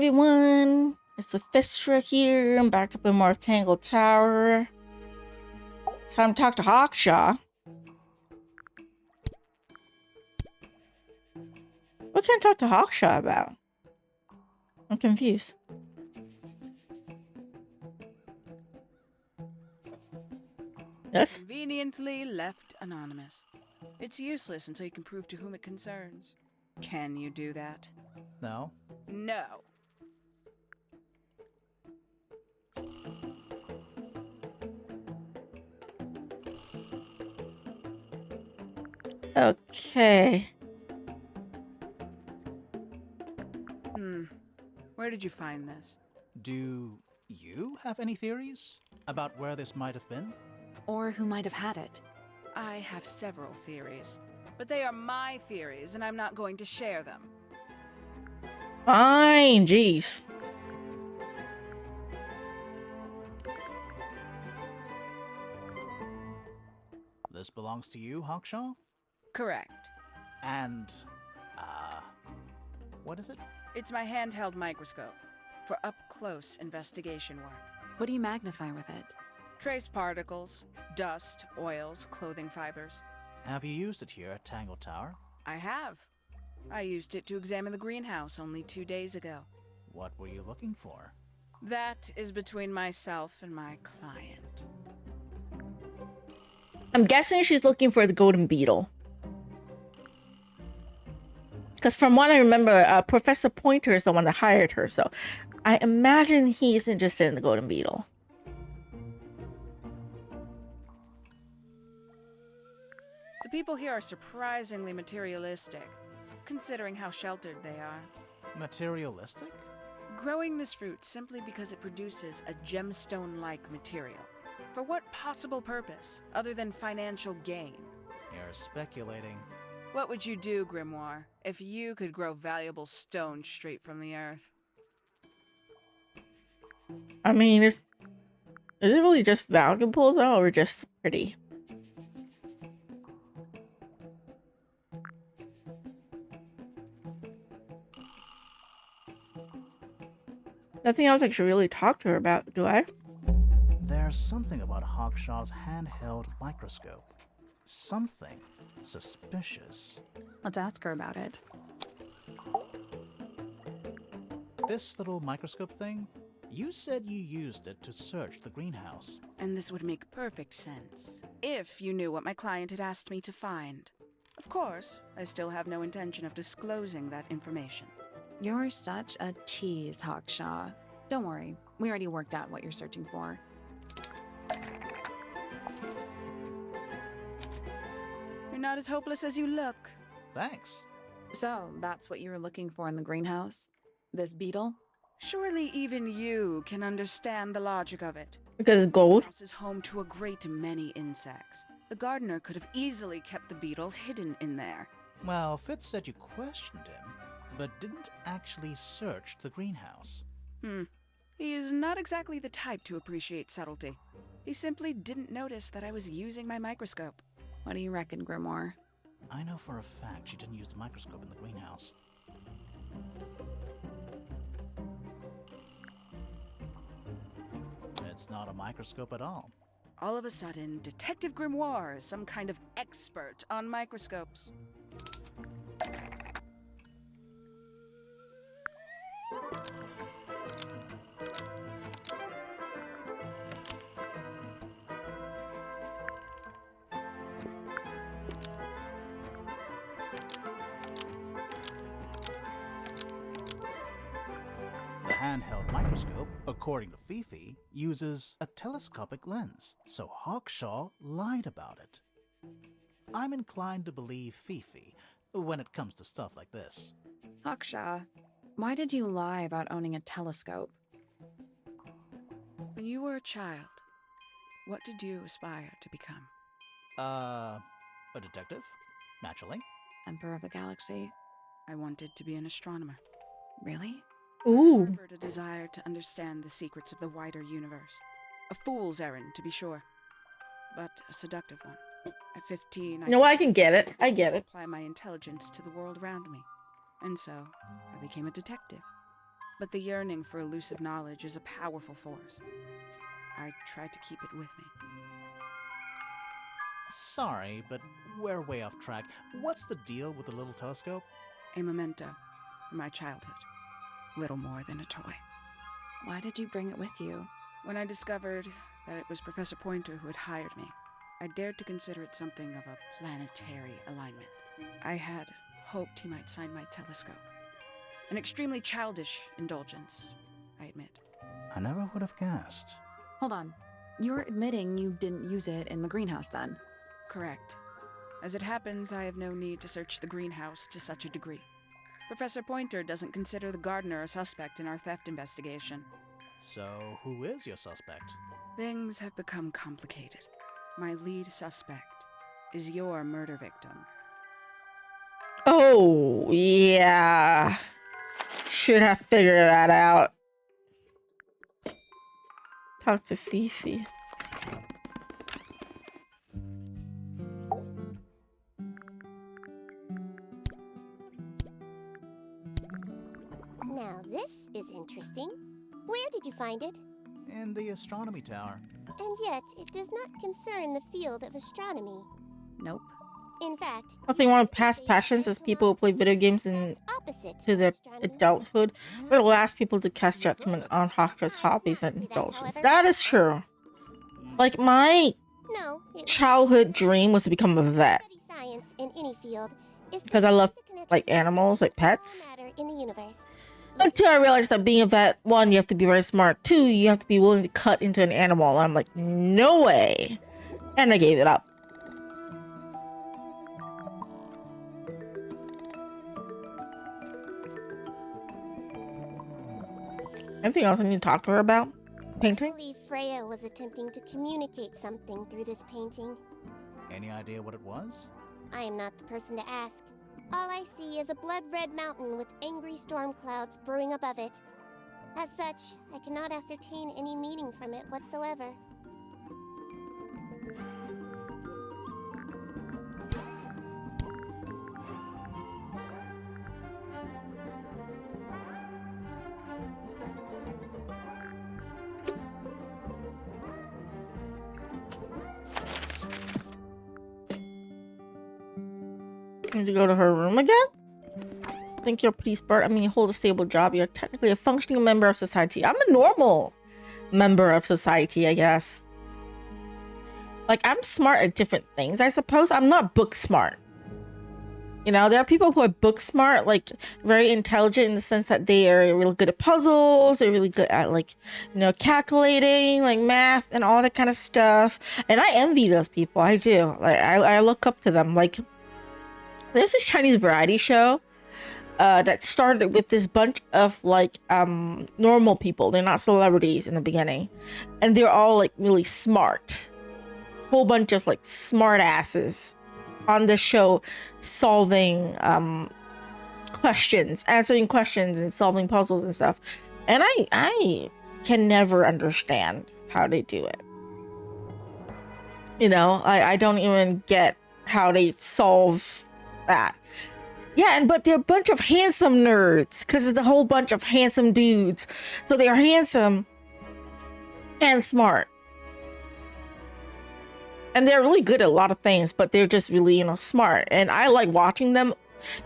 everyone, it's Luphisra here. I'm back to play more of Tangle Tower. It's time to talk to Hawkshaw. What can I talk to Hawkshaw about? I'm confused. Yes? Conveniently left anonymous. It's useless until you can prove to whom it concerns. Can you do that? No. No. Okay. Where did you find this? Do you have any theories about where this might have been? Or who might have had it. I have several theories, but they are my theories and I'm not going to share them. Fine, jeez. This belongs to you, Hawkshaw? Correct. And, what is it? It's my handheld microscope for up-close investigation work. What do you magnify with it? Trace particles, dust, oils, clothing fibers. Have you used it here at Tangle Tower? I have. I used it to examine the greenhouse only 2 days ago. What were you looking for? That is between myself and my client. I'm guessing she's looking for the golden beetle. Because from what I remember, Professor Pointer is the one that hired her, so I imagine he's interested in the golden beetle. The people here are surprisingly materialistic, considering how sheltered they are. Materialistic? Growing this fruit simply because it produces a gemstone-like material. For what possible purpose, other than financial gain? You're speculating. What would you do, Grimoire, if you could grow valuable stone straight from the earth? I mean, is it really just valuable though, or just pretty? Nothing else I should really talk to her about, do I? There's something about Hawkshaw's handheld microscope. Something suspicious. Let's ask her about it. This little microscope thing? You said you used it to search the greenhouse. And this would make perfect sense, if you knew what my client had asked me to find. Of course, I still have no intention of disclosing that information. You're such a tease, Hawkshaw. Don't worry, we already worked out what you're searching for. You're not as hopeless as you look. Thanks. So, that's what you were looking for in the greenhouse? This beetle? Surely even you can understand the logic of it. Because it's gold? The house is home to a great many insects. The gardener could have easily kept the beetle hidden in there. Well, Fitz said you questioned him, but didn't actually search the greenhouse. He is not exactly the type to appreciate subtlety. He simply didn't notice that I was using my microscope. What do you reckon, Grimoire? I know for a fact she didn't use the microscope in the greenhouse. It's not a microscope at all. All of a sudden, Detective Grimoire is some kind of expert on microscopes. The handheld microscope, according to Fifi, uses a telescopic lens, so Hawkshaw lied about it. I'm inclined to believe Fifi when it comes to stuff like this. Hawkshaw, why did you lie about owning a telescope? When you were a child, what did you aspire to become? A detective? Naturally. Emperor of the Galaxy? I wanted to be an astronomer. Really? Ooh. Harbored a desire to understand the secrets of the wider universe. A fool's errand, to be sure, but a seductive one. At 15, No, I can get it. I get it. apply my intelligence to the world around me. And so, I became a detective. but the yearning for elusive knowledge is a powerful force. I try to keep it with me. Sorry, but we're way off track. What's the deal with the little telescope? A memento from my childhood. Little more than a toy. Why did you bring it with you? When I discovered that it was Professor Pointer who had hired me, I dared to consider it something of a planetary alignment. I had hoped he might sign my telescope. An extremely childish indulgence, I admit. I never would have guessed. Hold on. You're admitting you didn't use it in the greenhouse then? Correct. As it happens, I have no need to search the greenhouse to such a degree. Professor Pointer doesn't consider the gardener a suspect in our theft investigation. So, who is your suspect? Things have become complicated. My lead suspect is your murder victim. Oh, yeah. Should have figured that out. Talk to Fifi. Now this is interesting. Where did you find it? In the astronomy tower. And yet, it does not concern the field of astronomy. Nope. In fact, I think one of past passions is people who play video games and opposite to their astronomy. adulthood were the last people to cast judgment on Hawkstra's hobbies and indulgences. That is true. Like, my No, it childhood dream was to become a vet study science in any field is to because I love the connection like animals, like of all pets. matter in the universe. Until I realized that being a vet, one, you have to be very smart. Two, you have to be willing to cut into an animal. And I'm like, no way. And I gave it up. Anything else I need to talk to her about? I Painting? believe Freya was attempting to communicate something through this painting. Any idea what it was? I am not the person to ask. All I see is a blood-red mountain with angry storm clouds brewing above it. As such, I cannot ascertain any meaning from it whatsoever. Need to go to her room again? Think you're pretty smart. I mean, you hold a stable job. You're technically a functioning member of society. I'm a normal member of society, I guess. Like, I'm smart at different things, I suppose. I'm not book smart. You know, there are people who are book smart, like very intelligent in the sense that they are really good at puzzles. They're really good at, like, you know, calculating, like math and all that kind of stuff. And I envy those people. I do. Like, I look up to them. Like, there's this Chinese variety show that started with this bunch of like normal people. They're not celebrities in the beginning, and they're all like really smart. Whole bunch of like smart asses on the show, solving questions, answering questions, and solving puzzles and stuff. And I can never understand how they do it. You know, I don't even get how they solve that. Yeah, but they're a bunch of handsome nerds because it's a whole bunch of handsome dudes. So they are handsome and smart. And they're really good at a lot of things, but they're just really, you know, smart. And I like watching them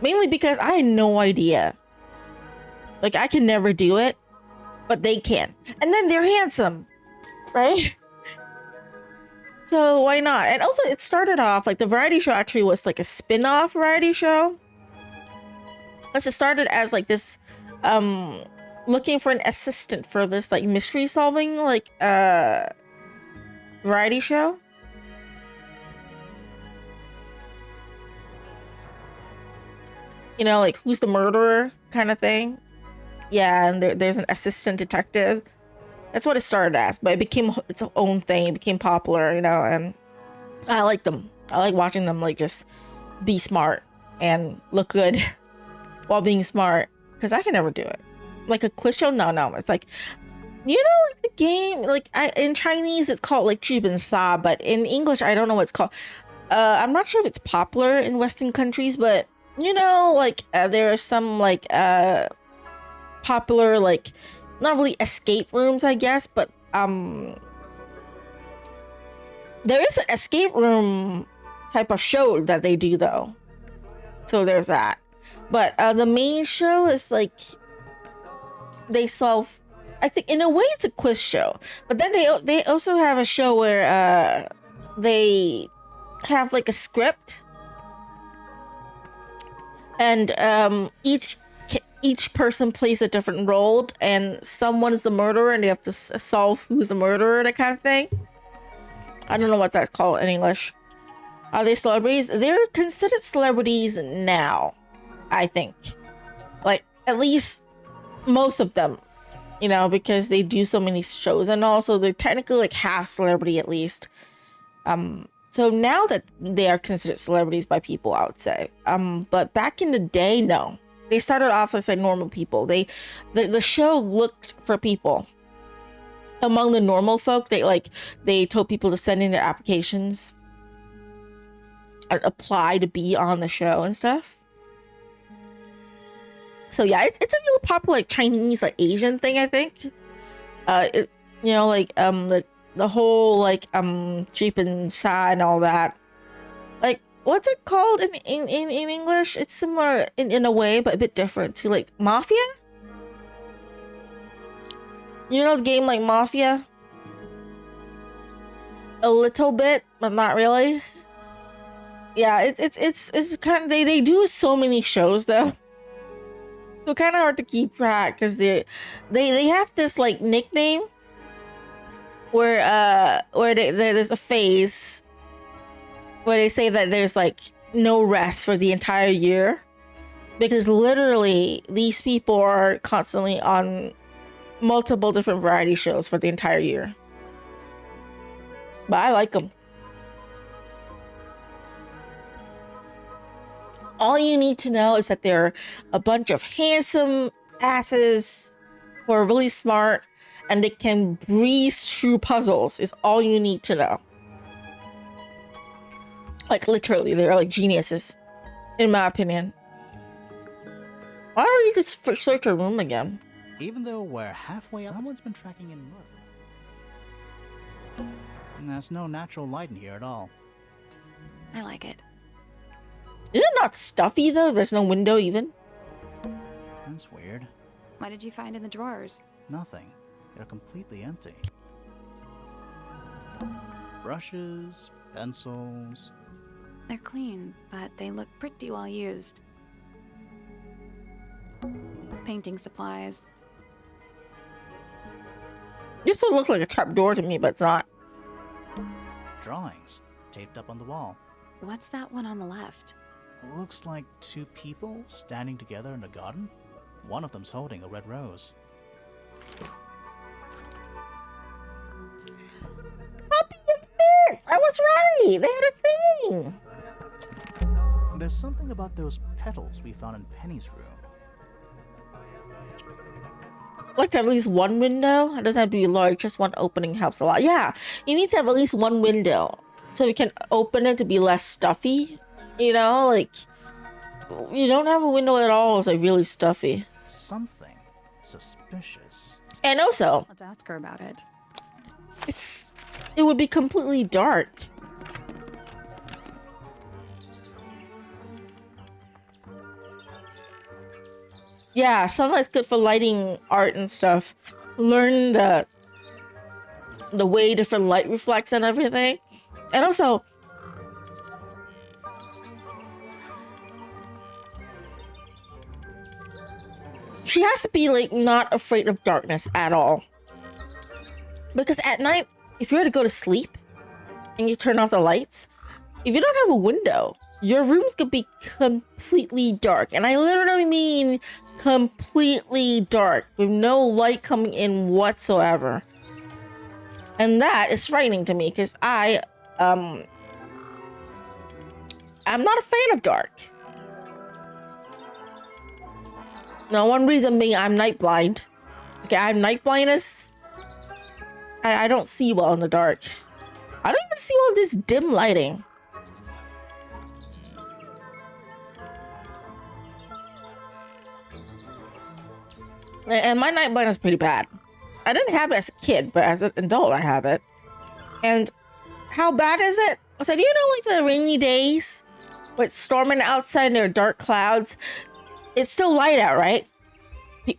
mainly because I had no idea. Like, I can never do it, but they can. And then they're handsome, right? So why not? And also, it started off like the variety show actually was like a spin-off variety show. Because it started as like this looking for an assistant for this like mystery solving like variety show. You know, like who's the murderer kind of thing. Yeah, and there's an assistant detective. That's what it started as, but it became its own thing. It became popular, you know, and I like them. I like watching them like just be smart and look good while being smart, because I can never do it. Like a quiz show, no. It's like, you know, like the game, like in Chinese it's called like 剧本杀, but in English I don't know what it's called. I'm not sure if it's popular in Western countries, but you know, like there are some like popular, like, not really escape rooms, I guess, but there is an escape room type of show that they do though. So there's that. But the main show is like they solve, I think in a way it's a quiz show, but then they also have a show where they have like a script, and each person plays a different role, and someone is the murderer and they have to solve who's the murderer, that kind of thing. I don't know what that's called in English. Are they celebrities? They're considered celebrities now, I think. Like, at least most of them, you know, because they do so many shows, and also they're technically like half celebrity at least. So now that they are considered celebrities by people, I would say. But back in the day, no. They started off as like normal people. The show looked for people. Among the normal folk, they told people to send in their applications and apply to be on the show and stuff. So yeah, it's a really popular like Chinese, like Asian thing, I think. You know, like the whole like Jeep and Sha and all that. Like, what's it called in English? It's similar in a way, but a bit different to like Mafia. You know the game like Mafia? A little bit, but not really. Yeah, it's kind of, they do so many shows though. So kind of hard to keep track because they have this like nickname where there's a phase where they say that there's like no rest for the entire year, because literally these people are constantly on multiple different variety shows for the entire year. But I like them. All you need to know is that they're a bunch of handsome asses who are really smart, and they can breeze through puzzles is all you need to know. Like literally, they're like geniuses, in my opinion. Why don't you just search a room again? Even though we're halfway up, someone's been tracking in mud. And there's no natural light in here at all. I like it. Is it not stuffy though? There's no window even. That's weird. What did you find in the drawers? Nothing. They're completely empty. Brushes, pencils. They're clean, but they look pretty well used. Painting supplies. This will look like a trapdoor to me, but it's not. Drawings taped up on the wall. What's that one on the left? Looks like two people standing together in a garden. One of them's holding a red rose. Puppy and fish! I was right! They had a thing! There's something about those petals we found in Penny's room. Like to have at least one window. It doesn't have to be large, just one opening helps a lot. Yeah, you need to have at least one window so you can open it to be less stuffy. You know, like, you don't have a window at all, it's like really stuffy. Something suspicious. And also, Let's ask her about it. it would be completely dark. Yeah, sunlight's good for lighting art and stuff. Learn the way different light reflects and everything. And also, she has to be like not afraid of darkness at all. Because at night, if you were to go to sleep and you turn off the lights, if you don't have a window, your rooms could be completely dark. And I literally mean completely dark with no light coming in whatsoever. And that is frightening to me because I'm not a fan of dark. Now, one reason being I'm night blind. Okay, I have night blindness. I don't see well in the dark. I don't even see all this dim lighting. And my night blindness is pretty bad. I didn't have it as a kid, but as an adult, I have it. And how bad is it? So do you know, like, the rainy days with storming outside and there are dark clouds? It's still light out, right?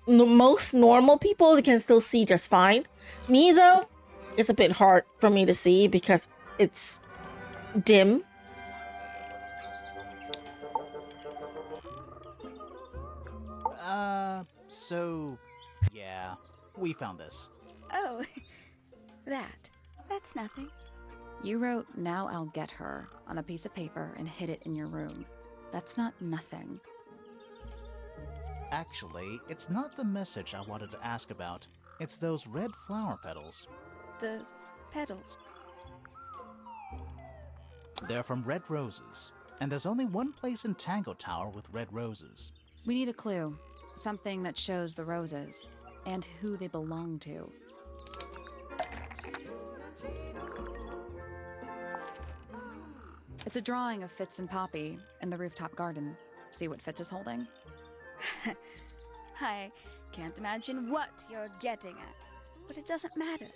Most normal people can still see just fine. Me, though, it's a bit hard for me to see because it's dim. So, yeah, we found this. Oh, that's nothing. You wrote, "Now I'll get her," on a piece of paper and hid it in your room. That's not nothing. Actually, it's not the message I wanted to ask about. It's those red flower petals. The petals. They're from red roses, and there's only one place in Tangle Tower with red roses. We need a clue. Something that shows the roses and who they belong to. It's a drawing of Fitz and Poppy in the rooftop garden. See what Fitz is holding? I can't imagine what you're getting at, but it doesn't matter.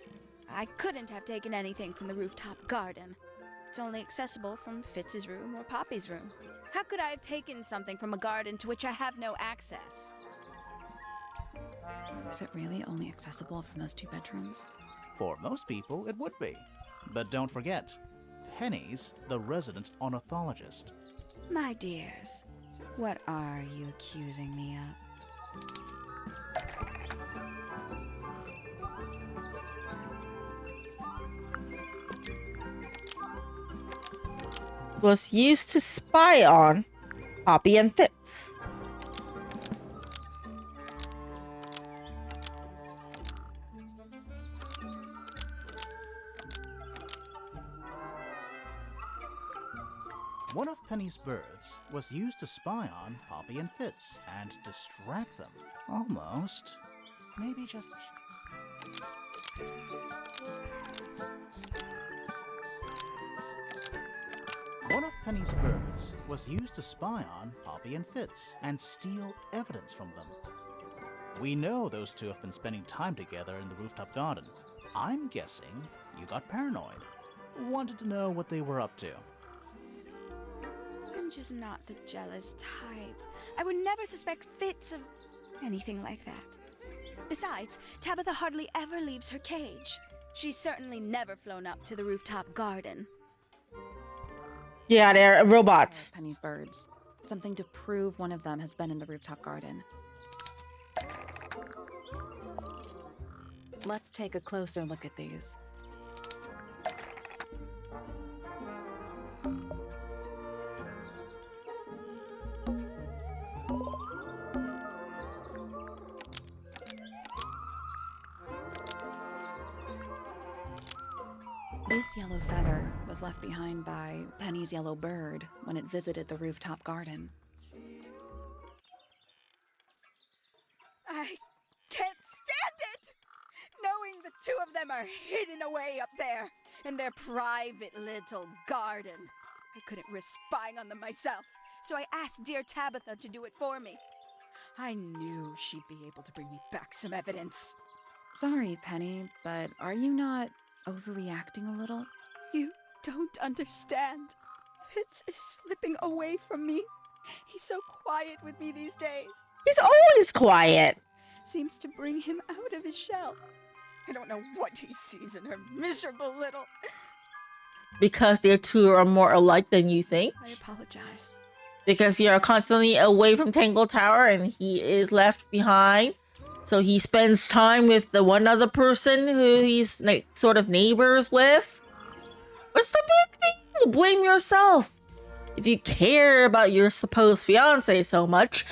I couldn't have taken anything from the rooftop garden. It's only accessible from Fitz's room or Poppy's room. How could I have taken something from a garden to which I have no access? Is it really only accessible from those two bedrooms? For most people, it would be. But don't forget, Penny's the resident ornithologist. My dears, what are you accusing me of? Was used to spy on Poppy and Fitz. One of Penny's birds was used to spy on Poppy and Fitz and distract them. Almost. Maybe just... One of Penny's birds was used to spy on Poppy and Fitz and steal evidence from them. We know those two have been spending time together in the rooftop garden. I'm guessing you got paranoid. Wanted to know what they were up to. I'm just not the jealous type. I would never suspect Fitz of anything like that. Besides, Tabitha hardly ever leaves her cage. She's certainly never flown up to the rooftop garden. Yeah, they're robots. Penny's birds. Something to prove one of them has been in the rooftop garden. Let's take a closer look at these. This yellow feather was left behind by Penny's yellow bird when it visited the rooftop garden. I can't stand it! Knowing the two of them are hidden away up there in their private little garden. I couldn't risk spying on them myself, so I asked dear Tabitha to do it for me. I knew she'd be able to bring me back some evidence. Sorry, Penny, but are you not overreacting a little? You don't understand. Fitz is slipping away from me. He's so quiet with me these days. He's always quiet. Seems to bring him out of his shell. I don't know what he sees in her miserable little... Because their two are more alike than you think. I apologize. Because you're constantly away from Tangle Tower and he is left behind. So he spends time with the one other person who he's like sort of neighbors with. What's the big deal? Blame yourself. If you care about your supposed fiance so much,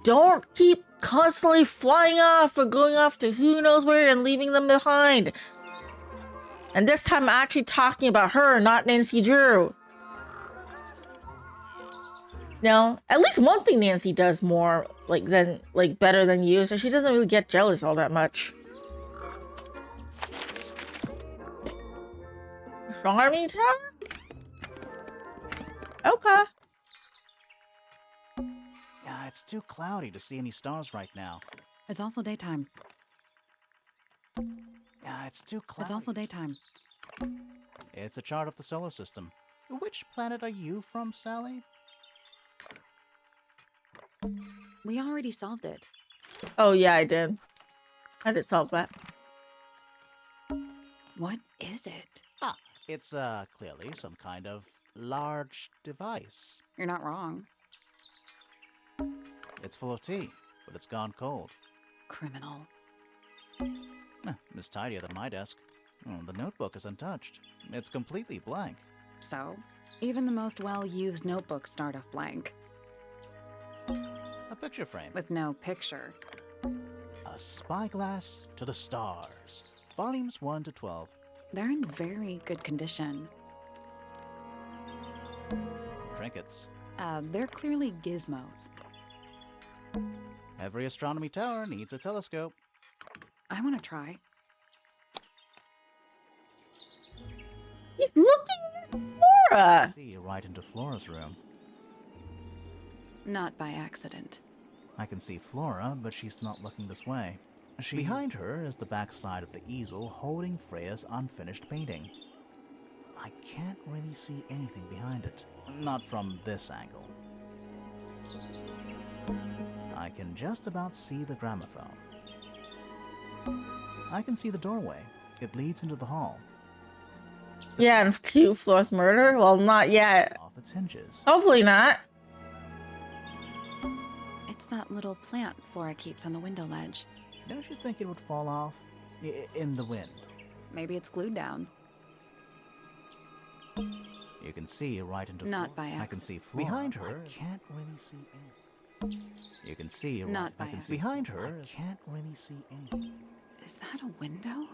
don't keep constantly flying off or going off to who knows where and leaving them behind. And this time I'm actually talking about her, not Nancy Drew. Now, at least one thing Nancy does more better than you, so she doesn't really get jealous all that much. Charming Tower? Okay. It's too cloudy to see any stars right now. It's also daytime. It's too cloudy. It's also daytime. It's a chart of the solar system. Which planet are you from, Sally? We already solved it. Oh, yeah, I did. I did solve that. What is it? It's clearly some kind of large device. You're not wrong. It's full of tea, but it's gone cold. Criminal. It's tidier than my desk. The notebook is untouched. It's completely blank. So, even the most well-used notebooks start off blank, A picture frame. with no picture. A spyglass to the stars. Volumes 1 to 12. They're in very good condition. Trinkets. They're clearly gizmos. Every astronomy tower needs a telescope. I want to try. He's looking at Flora. See right into Flora's room. Not by accident. I can see Flora, but she's not looking this way. Behind her is the back side of the easel holding Freya's unfinished painting. I can't really see anything behind it. Not from this angle. I can just about see the gramophone. I can see the doorway. It leads into the hall. Yeah, and cue Flora's murder? Well, not yet. Off its hinges. Hopefully not. It's that little plant Flora keeps on the window ledge. Don't you think it would fall off? In the wind. Maybe it's glued down. You can see right into Not Flora. by I can see Flora. Behind her, I can't really see anything. You can see Not by I can see behind her. I can't really see anything. Is that a window?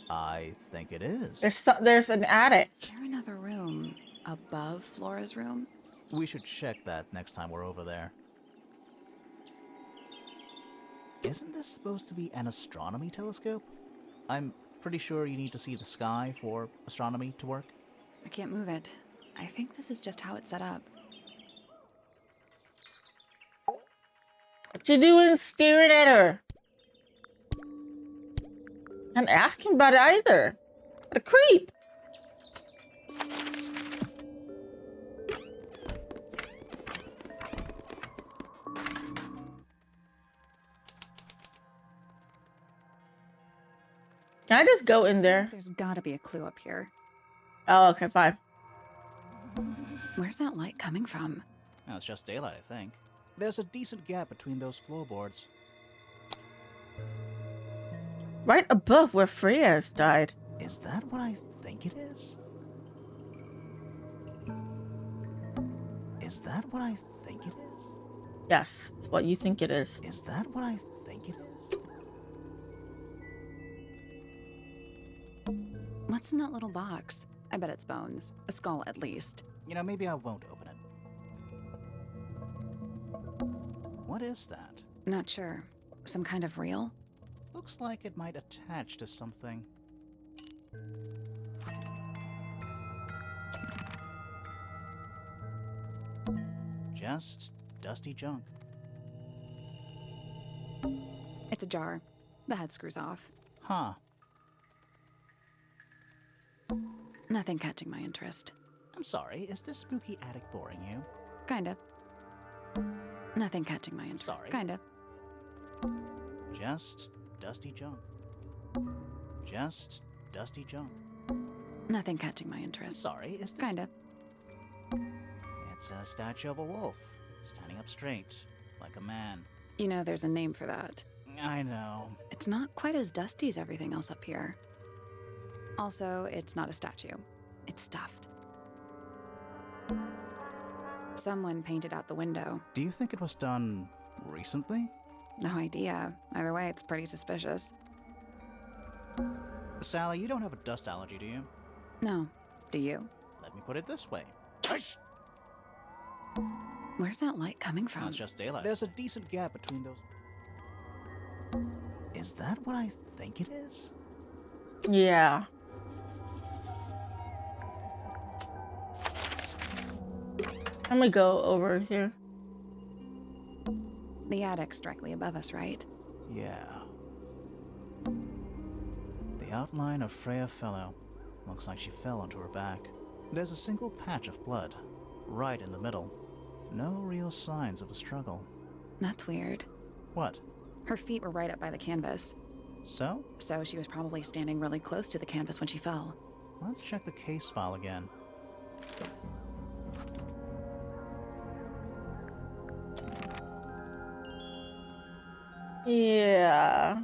I think it is. There's an attic. Is there another room above Flora's room? We should check that next time we're over there. Isn't this supposed to be an astronomy telescope? I'm pretty sure you need to see the sky for astronomy to work. I can't move it. I think this is just how it's set up. What you doing staring at her? I'm asking about it either. What a creep. Can I just go in there? There's gotta be a clue up here. Oh, okay, fine. Where's that light coming from? Well, it's just daylight, I think. There's a decent gap between those floorboards. Right above where Freya has died. Is that what I think it is? Is that what I think it is? Yes, it's what you think it is. Is that what I think it is? What's in that little box? I bet it's bones. A skull, at least. You know, maybe I won't open it. What is that? Not sure. Some kind of reel? Looks like it might attach to something. Just dusty junk. It's a jar. The head screws off. Huh. Nothing catching my interest. I'm sorry, is this spooky attic boring you? Kinda. Nothing catching my interest. Sorry. Kinda. Just dusty junk. Just dusty junk. Nothing catching my interest. Sorry, is this... Kinda. It's a statue of a wolf, standing up straight, like a man. You know there's a name for that. I know. It's not quite as dusty as everything else up here. Also, it's not a statue. It's stuffed. Someone painted out the window. Do you think it was done recently? No idea. Either way, it's pretty suspicious. Sally, you don't have a dust allergy, do you? No. Do you? Let me put it this way. Where's that light coming No, from? it's just daylight. There's a decent gap between those... Is that what I think it is? Yeah. I'm gonna go over here. The attic's directly above us, right? Yeah. The outline of Freya Fellow. Looks like she fell onto her back. There's a single patch of blood, right in the middle. No real signs of a struggle. That's weird. What? Her feet were right up by the canvas. So? So she was probably standing really close to the canvas when she fell. Let's check the case file again. Yeah.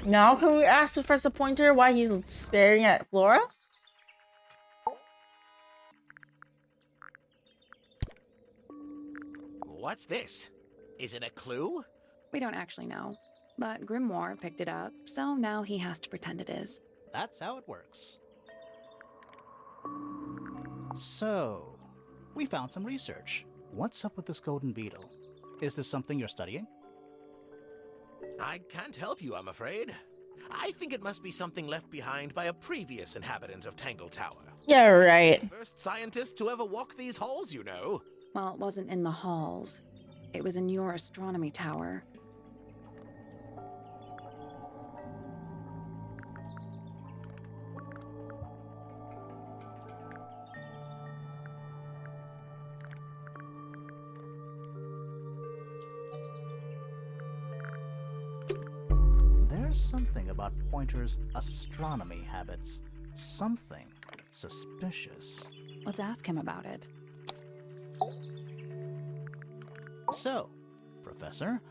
Now can we ask Professor Pointer why he's staring at Flora? What's this? Is it a clue? We don't actually know, but Grimoire picked it up, so now he has to pretend it is. That's how it works. So, we found some research. What's up with this golden beetle? Is this something you're studying? I can't help you, I'm afraid. I think it must be something left behind by a previous inhabitant of Tangle Tower. Yeah, right. First scientist to ever walk these halls, you know. Well, it wasn't in the halls. It was in your astronomy tower. There's something about Pointer's astronomy habits. Something suspicious. Let's ask him about it. So, Professor,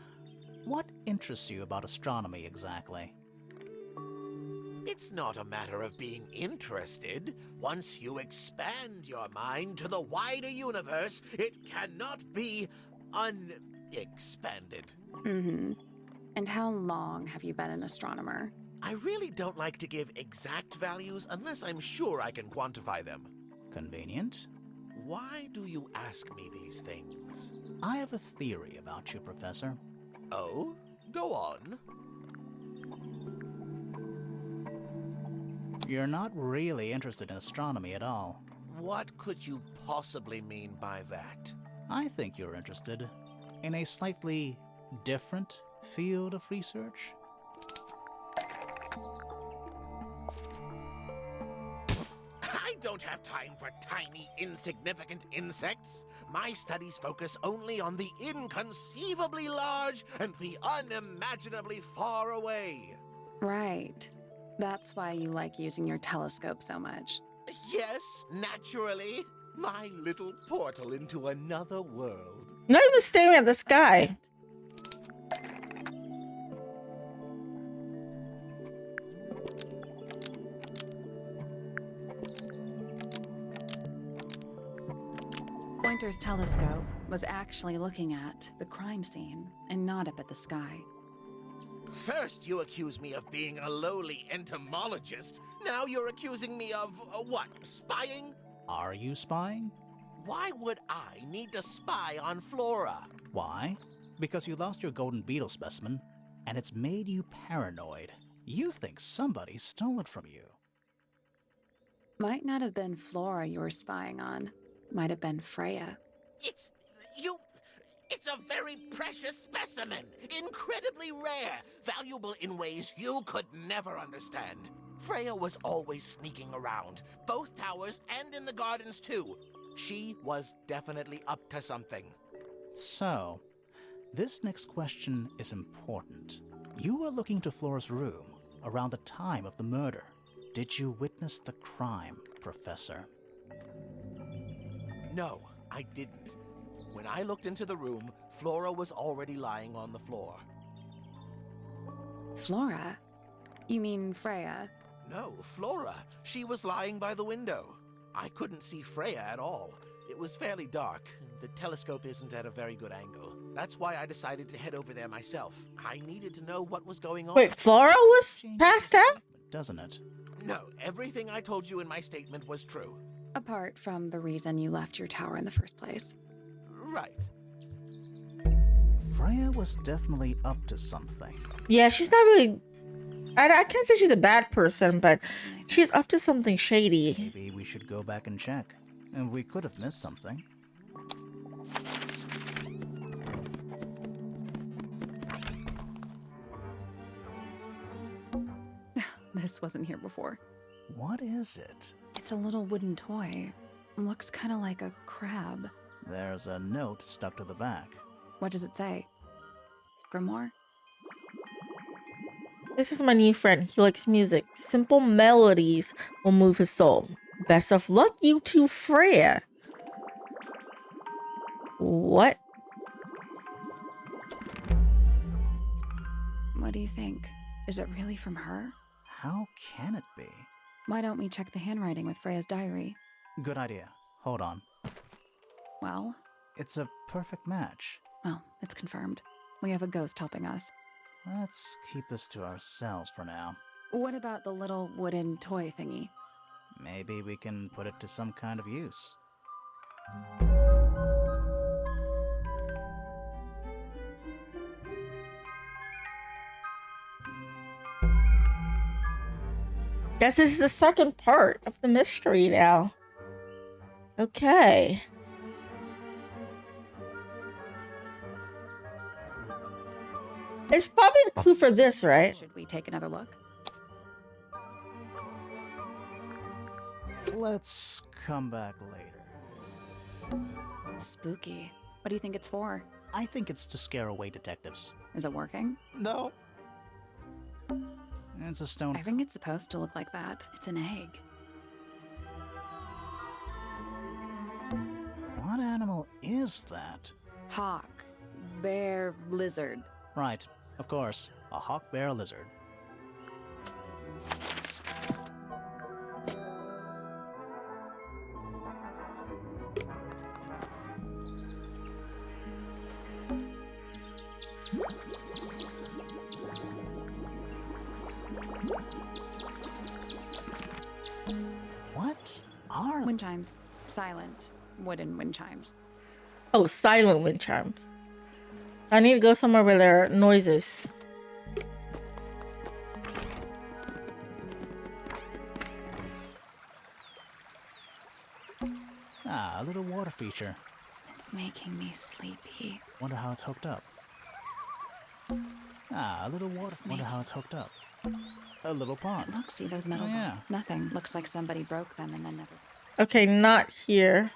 what interests you about astronomy exactly? It's not a matter of being interested. Once you expand your mind to the wider universe, it cannot be unexpanded. Mm-hmm. And how long have you been an astronomer? I really don't like to give exact values unless I'm sure I can quantify them. Convenient. Why do you ask me these things? I have a theory about you, Professor. Oh? Go on. You're not really interested in astronomy at all. What could you possibly mean by that? I think you're interested in a slightly different field of research. I don't have time for tiny, insignificant insects. My studies focus only on the inconceivably large and the unimaginably far away. Right. That's why you like using your telescope so much. Yes, naturally. My little portal into another world. Not even staring at the sky. Pointer's telescope was actually looking at the crime scene and not up at the sky. First, you accuse me of being a lowly entomologist. Now you're accusing me of, what, spying? Are you spying? Why would I need to spy on Flora? Why? Because you lost your golden beetle specimen, and it's made you paranoid. You think somebody stole it from you. Might not have been Flora you were spying on. Might have been Freya. It's a very precious specimen, incredibly rare, valuable in ways you could never understand. Freya was always sneaking around, both towers and in the gardens too. She was definitely up to something. So, this next question is important. You were looking to Flora's room around the time of the murder. Did you witness the crime, Professor? No, I didn't. When I looked into the room, Flora was already lying on the floor. Flora? You mean Freya? No, Flora. She was lying by the window. I couldn't see Freya at all. It was fairly dark. The telescope isn't at a very good angle. That's why I decided to head over there myself. I needed to know what was going on. Wait, Flora was passed out? Doesn't it? No, everything I told you in my statement was true. Apart from the reason you left your tower in the first place. Right. Freya was definitely up to something. Yeah, she's not really... I can't say she's a bad person, but she's up to something shady. Maybe we should go back and check. And we could have missed something. This wasn't here before. What is it? It's a little wooden toy. Looks kind of like a crab. There's a note stuck to the back. What does it say? Grimoire? This is my new friend. He likes music. Simple melodies will move his soul. Best of luck, you two, Freya. What? What do you think? Is it really from her? How can it be? Why don't we check the handwriting with Freya's diary? Good idea. Hold on. Well, It's a perfect match. well, it's confirmed. We have a ghost helping us. Let's keep this to ourselves for now. What about the little wooden toy thingy? Maybe we can put it to some kind of use. Guess this is the second part of the mystery now. Okay. It's probably a clue for this, right? Should we take another look? Let's come back later. Spooky. What do you think it's for? I think it's to scare away detectives. Is it working? No. It's a stone. I think it's supposed to look like that. It's an egg. What animal is that? Hawk. Bear. Lizard. Right, of course. A hawk bear lizard. What are Wind chimes. Silent. Wooden wind chimes. Oh, silent wind chimes. I need to go somewhere where there are noises. Ah, a little water feature. It's making me sleepy. Wonder how it's hooked up. Ah, a little water. Wonder how it's hooked up. A little pond. Look, see those metal Oh, yeah. balls? Nothing. Looks like somebody broke them and then never... Okay, not here.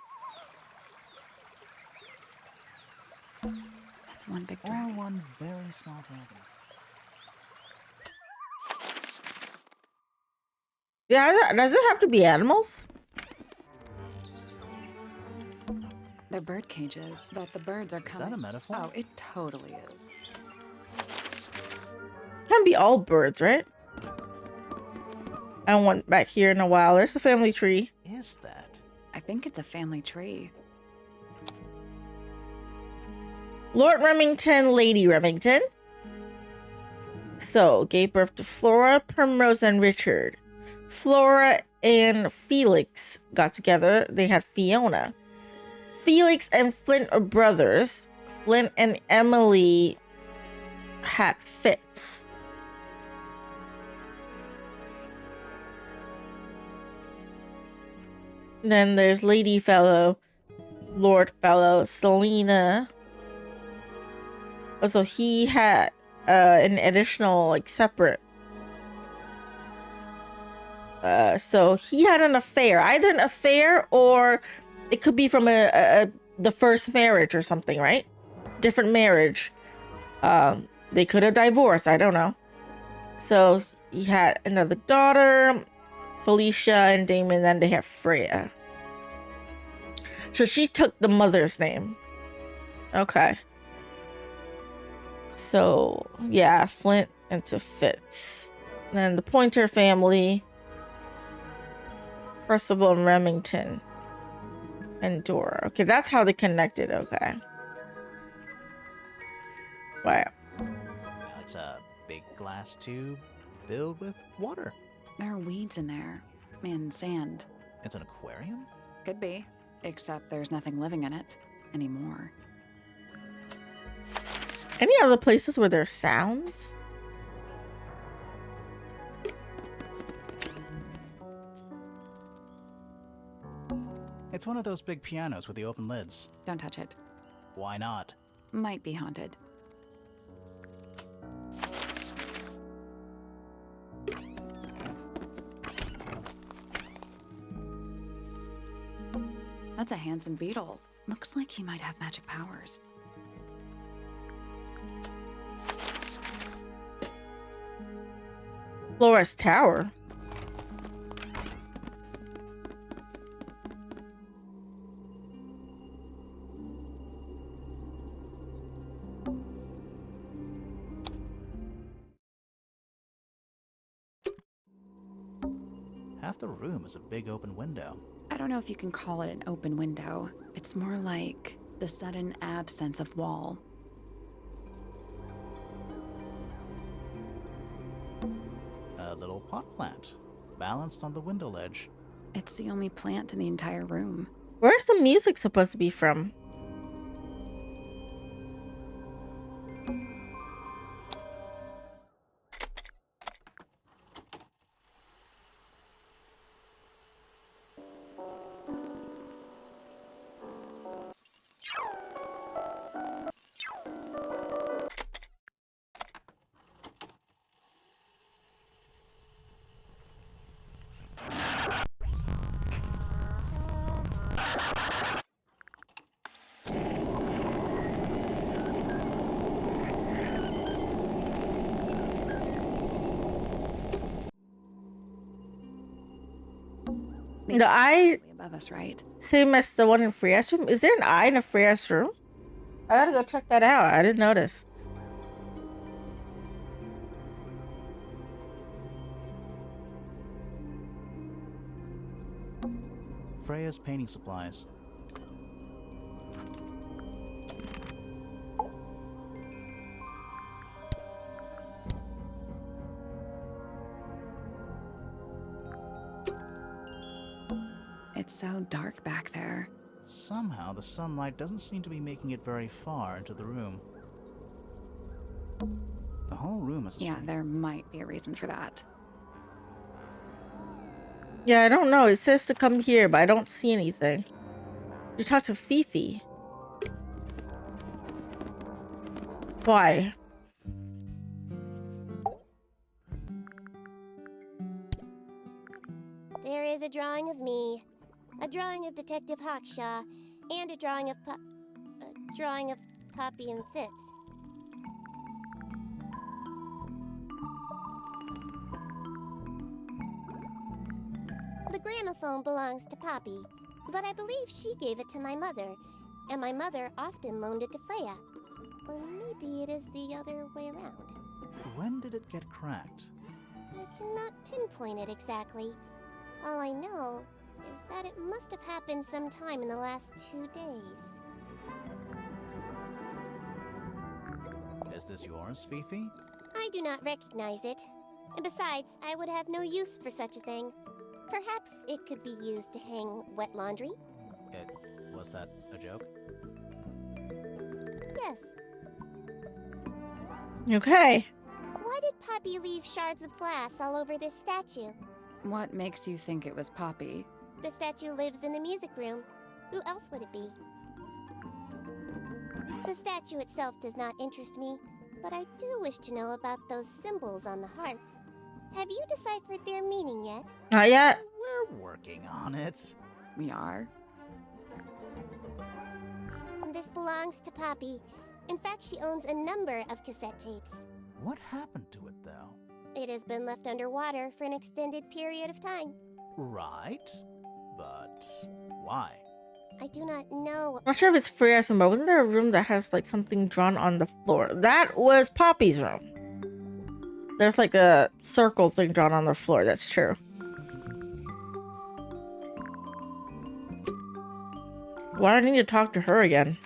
That's one big Or dragon. one very small dragon. Yeah, does it have to be animals? They're bird cages, but the birds are Is coming. that a metaphor? Oh, it totally is. Can't be all birds, right? I don't want back here in a while. There's a family tree. Is that? I think it's a family tree. Lord Remington, Lady Remington. So, gave birth to Flora, Primrose, and Richard. Flora and Felix got together. They had Fiona. Felix and Flint are brothers. Flint and Emily had Fitz. Then there's Lady Fellow, Lord Fellow, Selena. So he had an additional, like, separate. So he had an affair, either an affair or it could be from the first marriage or something, right? Different marriage. They could have divorced. I don't know. So he had another daughter, Felicia and Damon. Then they have Freya. So she took the mother's name. Okay. So yeah, Flint into Fitz. Then the Pointer family. Percival and Remington. And Dora. Okay, that's how they connected. Okay. Wow. It's a big glass tube filled with water. There are weeds in there. And sand. It's an aquarium? Could be. Except there's nothing living in it anymore. Any other places where there's sounds? It's one of those big pianos with the open lids. Don't touch it. Why not? Might be haunted. That's a handsome beetle. Looks like he might have magic powers. Flora's Tower. Half the room is a big open window. I don't know if you can call it an open window. It's more like the sudden absence of wall. A little pot plant, balanced on the window ledge. It's the only plant in the entire room. Where's the music supposed to be from? The eye, Above us, right? same as the one in Freya's room. Is there an eye in a Freya's room? I gotta go check that out. I didn't notice. Freya's painting supplies. It's so dark back there. Somehow, the sunlight doesn't seem to be making it very far into the room. The whole room is a Yeah, strange... there might be a reason for that. Yeah, I don't know. It says to come here, but I don't see anything. You talk to Fifi. Why? There is a drawing of me, a drawing of Detective Hawkshaw, and a drawing of Poppy and Fitz. The gramophone belongs to Poppy, but I believe she gave it to my mother, and my mother often loaned it to Freya. Or maybe it is the other way around. When did it get cracked? I cannot pinpoint it exactly. All I know is that it must have happened sometime in the last 2 days. Is this yours, Fifi? I do not recognize it. And besides, I would have no use for such a thing. Perhaps it could be used to hang wet laundry? Was that a joke? Yes. Okay. Why did Poppy leave shards of glass all over this statue? What makes you think it was Poppy? The statue lives in the music room. Who else would it be? The statue itself does not interest me, but I do wish to know about those symbols on the harp. Have you deciphered their meaning yet? Not yet. We're working on it. We are? This belongs to Poppy. In fact, she owns a number of cassette tapes. What happened to it, though? It has been left underwater for an extended period of time. Right. But why? I do not know. Not sure if it's Freya's room, but wasn't there a room that has like something drawn on the floor? That was Poppy's room. There's like a circle thing drawn on the floor. That's true. Why do I need to talk to her again?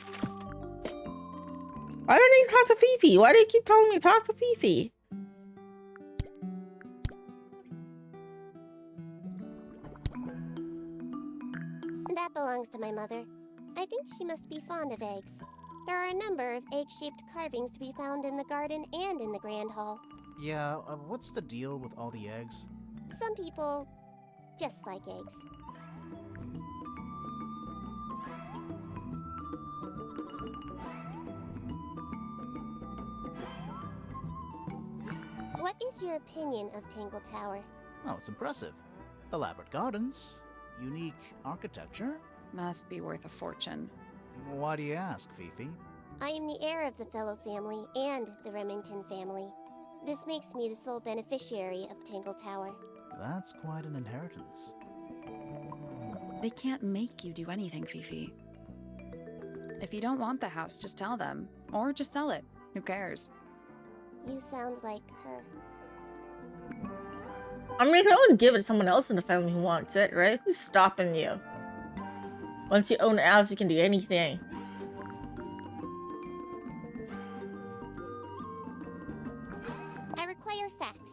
Why do I need to talk to Fifi? Why do you keep telling me to talk to Fifi? That belongs to my mother. I think she must be fond of eggs. There are a number of egg-shaped carvings to be found in the garden and in the Grand Hall. Yeah, what's the deal with all the eggs? Some people just like eggs. What is your opinion of Tangle Tower? Oh, it's impressive. Elaborate gardens, unique architecture, Must be worth a fortune. Why do you ask, Fifi? I am the heir of the Fellow family and the Remington family. This makes me the sole beneficiary of Tangle Tower. That's quite an inheritance. They can't make you do anything, Fifi. If you don't want the house, just tell them. Or just sell it. Who cares? You sound like her. I mean, you can always give it to someone else in the family who wants it, right? Who's stopping you? Once you own a house, you can do anything. I require facts.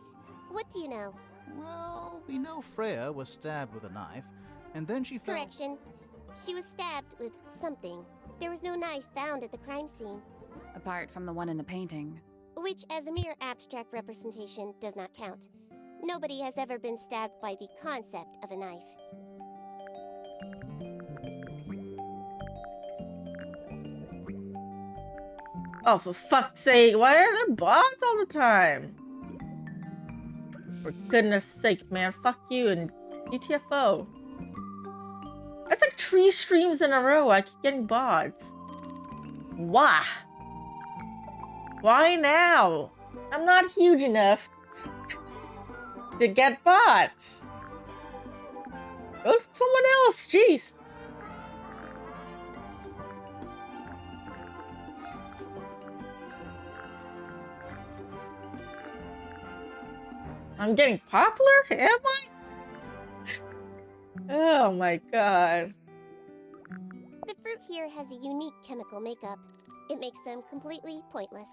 What do you know? Well, we know Freya was stabbed with a knife, and then she fell. Correction. She was stabbed with something. There was no knife found at the crime scene, Apart from the one in the painting. which as a mere abstract representation does not count. Nobody has ever been stabbed by the concept of a knife. Oh, for fuck's sake, why are there bots all the time? For goodness sake, man, fuck you and GTFO. That's like 3 streams in a row. I keep getting bots. Why? Why now? I'm not huge enough to get bots. Go for someone else, jeez. I'm getting popular? Am I? Oh my god. The fruit here has a unique chemical makeup. It makes them completely pointless.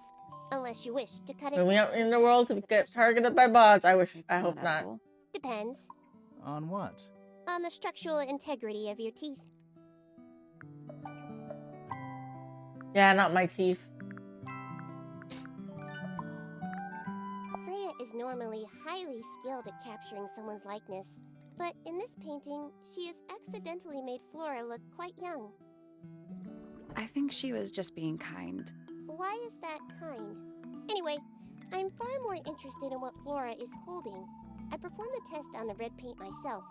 Unless you wish to cut it When we down are in the world to get targeted by bots, I wish, I hope not. edible. Depends On what? on the structural integrity of your teeth. Yeah, not my teeth. Freya is normally highly skilled at capturing someone's likeness, but in this painting, she has accidentally made Flora look quite young. I think she was just being kind. Why is that kind? Anyway, I'm far more interested in what Flora is holding. I performed the test on the red paint myself.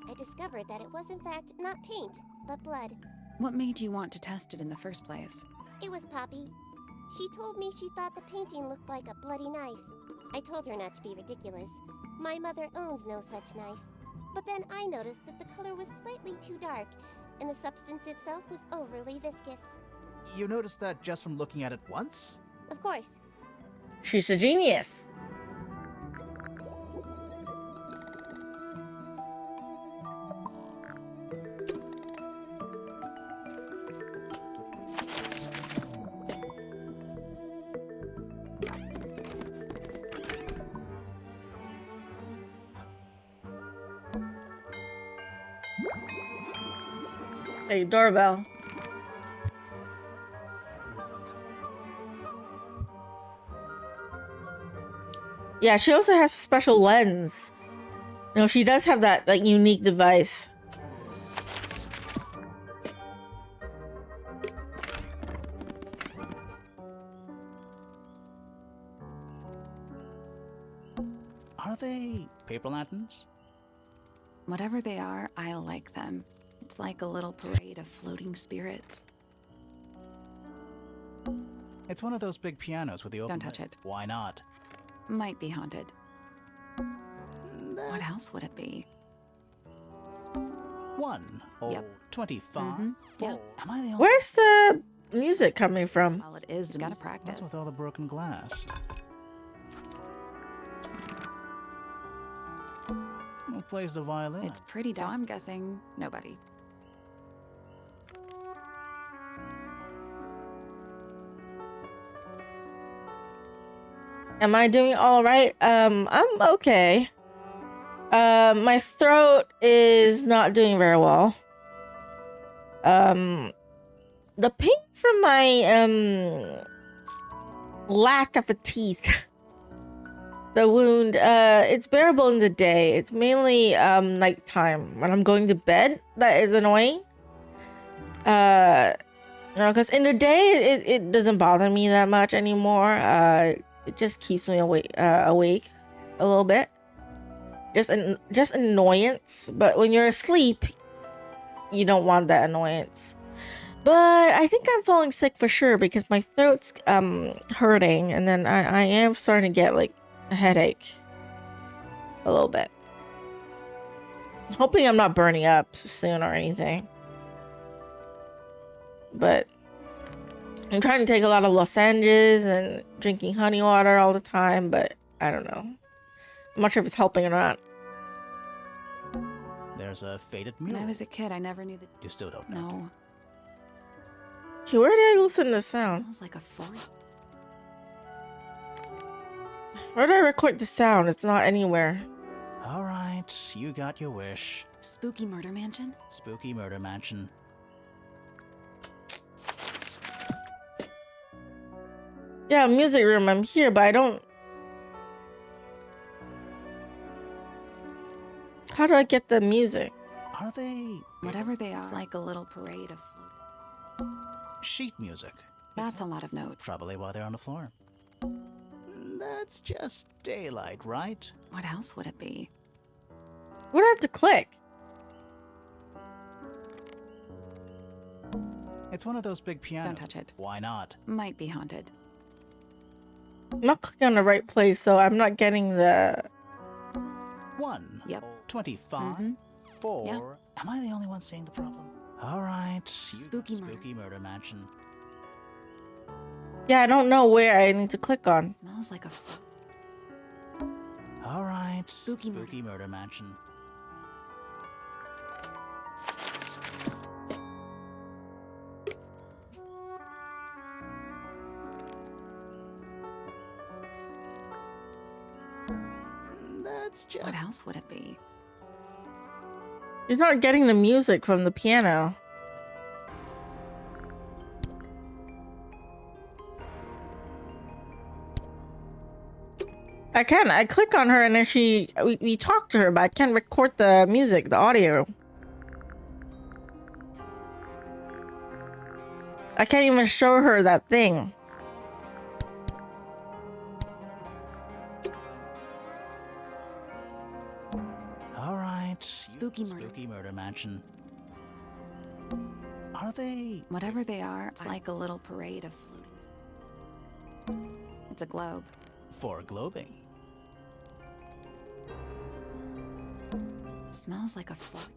I discovered that it was in fact not paint, but blood. What made you want to test it in the first place? It was Poppy. She told me she thought the painting looked like a bloody knife. I told her not to be ridiculous. My mother owns no such knife. But then I noticed that the color was slightly too dark, and the substance itself was overly viscous. You noticed that just from looking at it once? Of course. She's a genius. Hey, doorbell. Yeah, she also has a special lens. You know, she does have that like unique device. Are they paper lanterns? Whatever they are, I like them. It's like a little parade of floating spirits. It's one of those big pianos with the open Don't touch lid. it. Why not? Might be haunted. What That's else would it be? one. Old Yep. 25. Mhm. Full. Yep. Am I the only Where's the music coming from? All it is, gotta practice. What's with all the broken glass? Who plays the violin? It's pretty so I'm guessing nobody. Am I doing all right? I'm okay. My throat is not doing very well. The pain from my lack of a teeth, the wound, it's bearable in the day. It's mainly nighttime when I'm going to bed that is annoying. You know, because in the day it doesn't bother me that much anymore. It just keeps me awake a little bit. Just annoyance. But when you're asleep, you don't want that annoyance. But I think I'm falling sick for sure because my throat's hurting, and then I am starting to get like a headache a little bit. Hoping I'm not burning up soon or anything. But I'm trying to take a lot of lozenges and drinking honey water all the time, but I don't know. I'm not sure if it's helping or not. There's a faded When mural. I was a kid, I never knew that. You still don't know. No. Okay, where did I listen to the sound? Smells like a forest. Where did I record the sound? It's not anywhere. All right, you got your wish. Spooky murder mansion? Spooky murder mansion. Yeah, music room. I'm here, but I don't... How do I get the music? Are they Whatever they are, it's like a little parade of floating. sheet music? That's a lot of notes. Probably why they're on the floor. That's just daylight, right? What else would it be? What do I have to click? It's one of those big pianos. Don't touch it. Why not? Might be haunted. I'm not clicking on the right place, so I'm not getting the... 1. Yep. 25. Mhm. 4. Yeah. Am I the only one seeing the problem? All right. Spooky murder. Spooky murder mansion. Yeah, I don't know where I need to click on. Smells like a All right. Spooky murder. Spooky murder mansion. That's just. What else would it be? He's not getting the music from the piano. I click on her and then we talk to her, but I can't record the music, the audio. I can't even show her that thing. All right. Spooky murder. Spooky murder mansion. Are they Whatever they are, it's like a little parade of floating. It's a globe. for globing? Smells like a fort.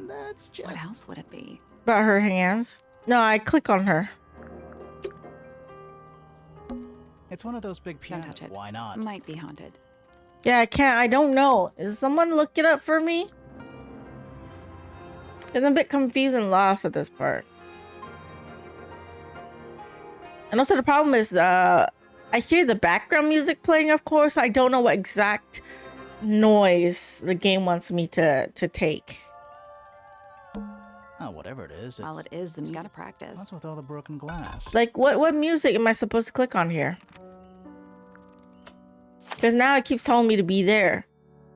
That's just. What else would it be? About her hands. No, I click on her. It's one of those big Don't pianos. touch it. Why not? Might be haunted. Yeah, I can't. I don't know. Is someone look it up for me? It's a bit confused and lost at this part. And also the problem is I hear the background music playing, of course. I don't know what exact noise the game wants me to take. Oh, whatever it is. Well, it is the music. Gotta practice. What's with all the broken glass? Like, what music am I supposed to click on here? Because now it keeps telling me to be there.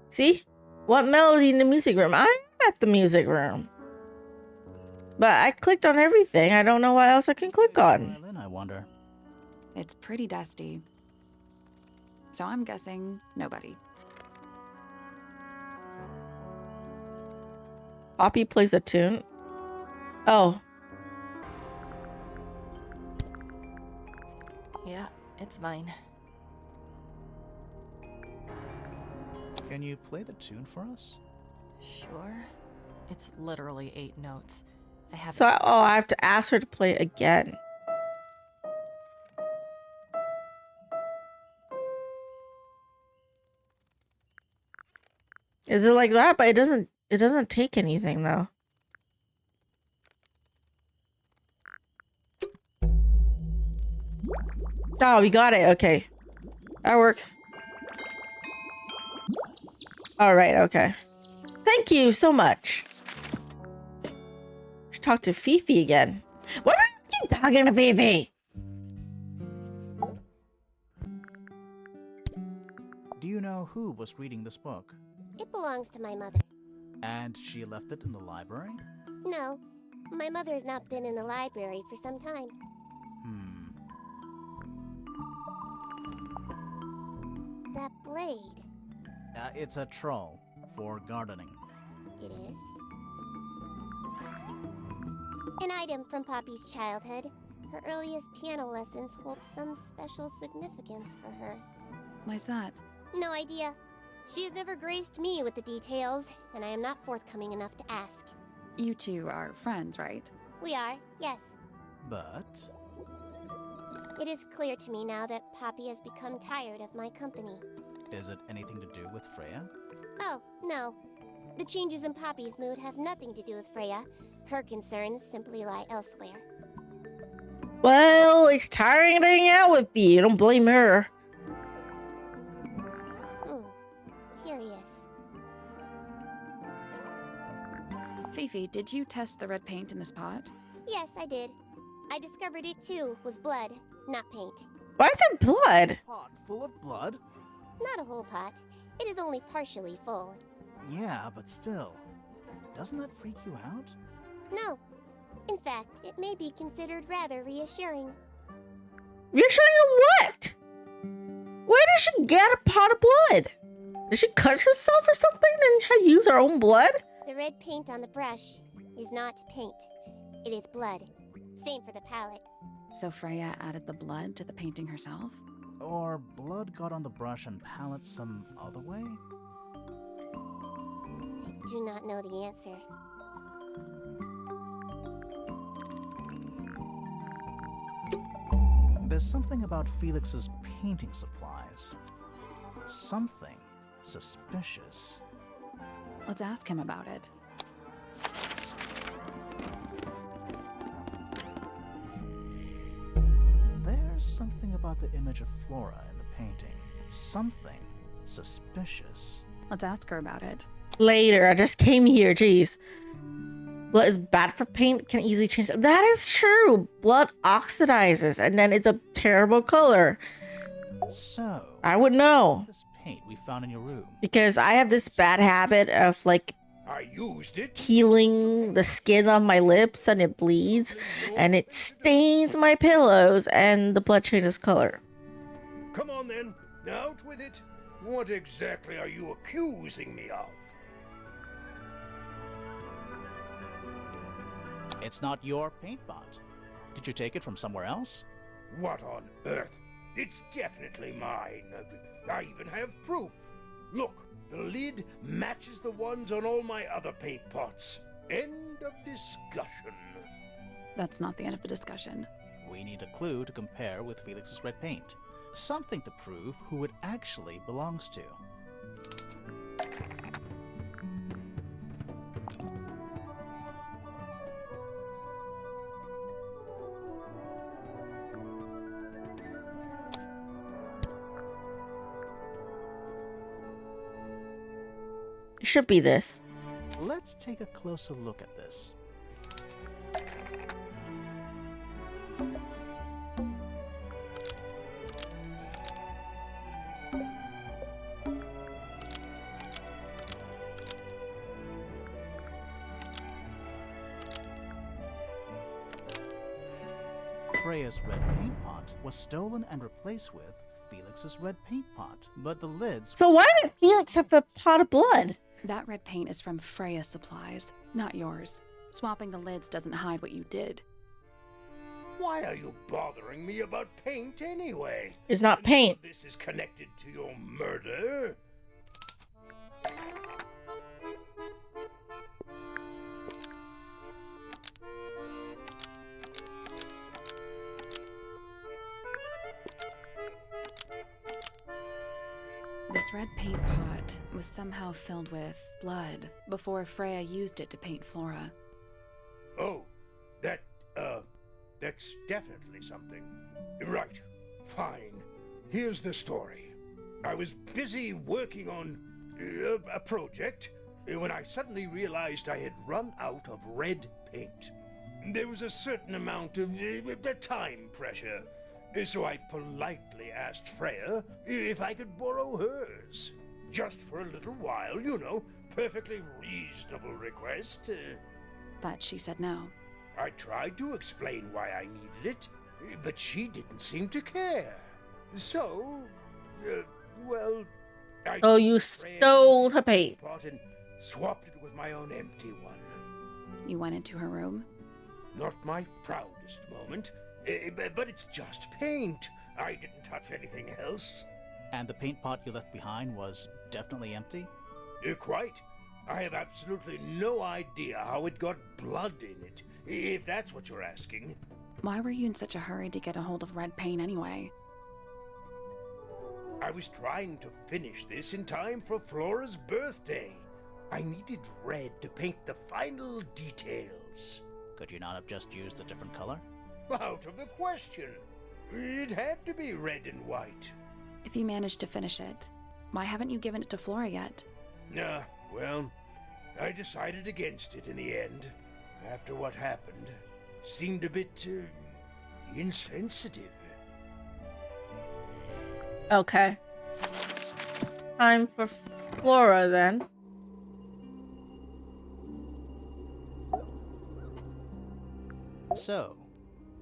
See? What melody in the music room? I'm at the music room. But I clicked on everything. I don't know what else I can click on. Violin, I wonder. It's pretty dusty. So I'm guessing nobody. Poppy plays a tune. Oh. Yeah, it's mine. Can you play the tune for us? Sure. It's literally 8 notes. I have So, I have to ask her to play again. Is it like that? But it doesn't take anything though. Oh, we got it. Okay. That works. All right. Okay. Thank you so much. Let's talk to Fifi again. Why do I keep talking to Fifi? Do you know who was reading this book? It belongs to my mother. And she left it in the library? No, my mother has not been in the library for some time. That blade, It's a troll for gardening. it is? An item from Poppy's childhood. Her earliest piano lessons hold some special significance for her. Why's that? No idea. She has never graced me with the details, and I am not forthcoming enough to ask. You two are friends, right? We are, yes. But It is clear to me now that Poppy has become tired of my company. is it anything to do with Freya? Oh, no. The changes in Poppy's mood have nothing to do with Freya. Her concerns simply lie elsewhere. Well, it's tiring to hang out with you. Don't blame her. Curious. Fifi, did you test the red paint in this pot? Yes, I did. I discovered it too was blood, not paint. Why is it blood? Pot full of blood? Not a whole pot. It is only partially full. Yeah, but still. Doesn't that freak you out? No. In fact, it may be considered rather reassuring. Reassuring you what? Where did she get a pot of blood? Did she cut herself or something and use her own blood? The red paint on the brush is not paint. It is blood. Same for the palette. So Freya added the blood to the painting herself? Or blood got on the brush and palette some other way? I do not know the answer. There's something about Felix's painting supplies. Something suspicious. Let's ask him about it. There's something about the image of Flora in the painting. Something suspicious. Let's ask her about it. Later, I just came here, jeez. Blood is bad for paint, can easily change. That is true. Blood oxidizes and then it's a terrible color. So, I would know. this paint we found in your room. Because I have this bad habit of like I used it. peeling the skin off my lips and it bleeds and it stains my pillows and the blood changes color. Come on then, out with it. What exactly are you accusing me of? It's not your paint pot. Did you take it from somewhere else? What on earth? It's definitely mine. I even have proof. Look, the lid matches the ones on all my other paint pots. End of discussion. That's not the end of the discussion. We need a clue to compare with Felix's red paint. Something to prove who it actually belongs to. It should be this. Let's take a closer look at this. Freya's red paint pot was stolen and replaced with Felix's red paint pot, but the lids... So why did Felix have a pot of blood? That red paint is from Freya's supplies, not yours. Swapping the lids doesn't hide what you did. Why are you bothering me about paint anyway? It's not paint. This is connected to your murder. This red paint pot was somehow filled with blood before Freya used it to paint Flora. Oh, that's definitely something. Right, fine. Here's the story. I was busy working on a project when I suddenly realized I had run out of red paint. There was a certain amount of time pressure, so I politely asked Freya if I could borrow hers. Just for a little while, you know, perfectly reasonable request. But she said no. I tried to explain why I needed it, but she didn't seem to care. So, well, I Oh, you stole her paint. pot and swapped it with my own empty one. You went into her room? Not my proudest moment, but it's just paint. I didn't touch anything else. And the paint pot you left behind was definitely empty? Quite. I have absolutely no idea how it got blood in it, if that's what you're asking. Why were you in such a hurry to get a hold of red paint anyway? I was trying to finish this in time for Flora's birthday. I needed red to paint the final details. Could you not have just used a different color? Out of the question. It had to be red and white. If you managed to finish it, why haven't you given it to Flora yet? Well, I decided against it in the end. After what happened, seemed a bit insensitive. Okay. Time for Flora then. So,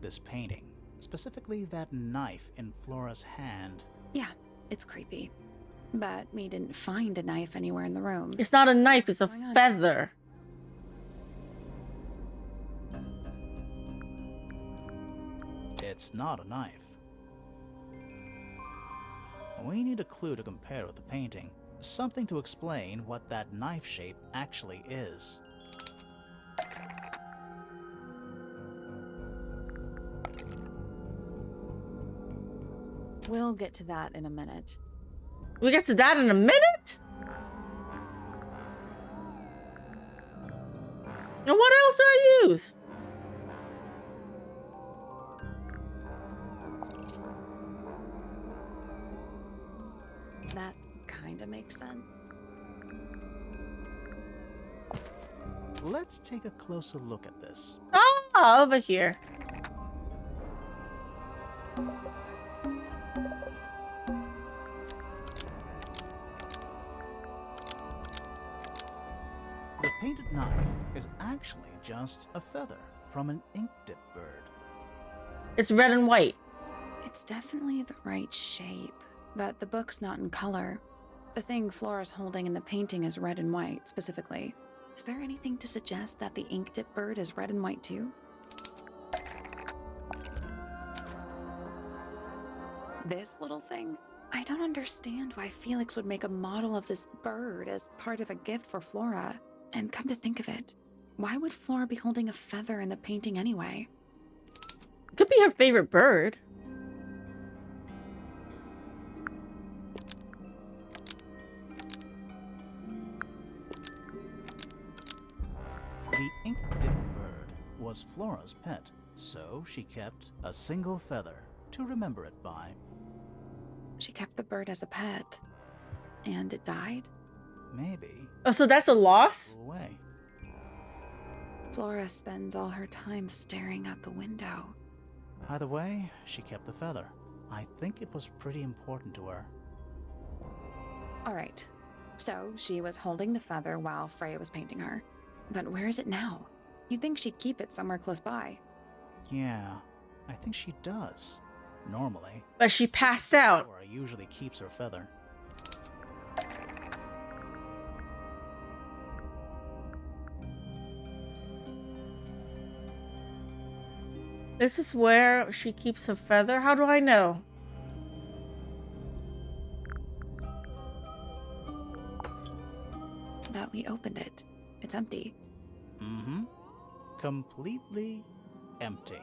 this painting, specifically that knife in Flora's hand. Yeah, it's creepy. But we didn't find a knife anywhere in the room. It's not a knife, it's a What's going on? feather. It's not a knife. We need a clue to compare with the painting. Something to explain what that knife shape actually is. We'll get to that in a minute. We get to that in a minute? And what else do I use? That kinda makes sense. Let's take a closer look at this. Ah, over here. The painted knife is actually just a feather from an ink dip bird. It's red and white. It's definitely the right shape, but the book's not in color. The thing Flora's holding in the painting is red and white, specifically. Is there anything to suggest that the ink dip bird is red and white too? This little thing? I don't understand why Felix would make a model of this bird as part of a gift for Flora. And come to think of it, why would Flora be holding a feather in the painting anyway? Could be her favorite bird. The ink dip bird was Flora's pet, so she kept a single feather to remember it by. She kept the bird as a pet, and it died? Maybe. Oh, so that's a loss? Away. Flora spends all her time staring out the window. Either way, she kept the feather. I think it was pretty important to her. All right, so she was holding the feather while Freya was painting her. But where is it now? You'd think she'd keep it somewhere close by. Yeah, I think she does. Normally. But she passed out. Flora usually keeps her feather. This is where she keeps her feather? How do I know? But we opened it. It's empty. Mm-hmm. Completely empty.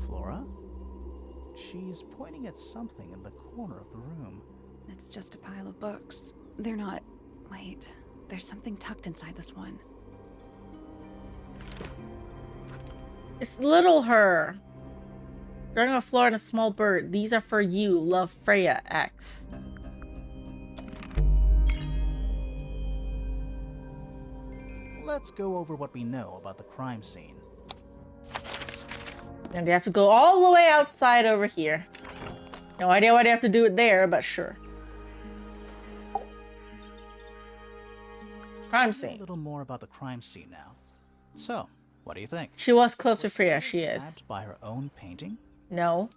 Flora? She's pointing at something in the corner of the room. It's just a pile of books. They're not... Wait, there's something tucked inside this one. It's little her. Drawing a Flora and a small bird. These are for you. Love, Freya X. Let's go over what we know about the crime scene. And they have to go all the way outside over here. No idea why they have to do it there, but sure. Crime A scene. little more about the crime scene now. So, what do you think? She was close to Freya. She Stabbed is. by her own painting? No.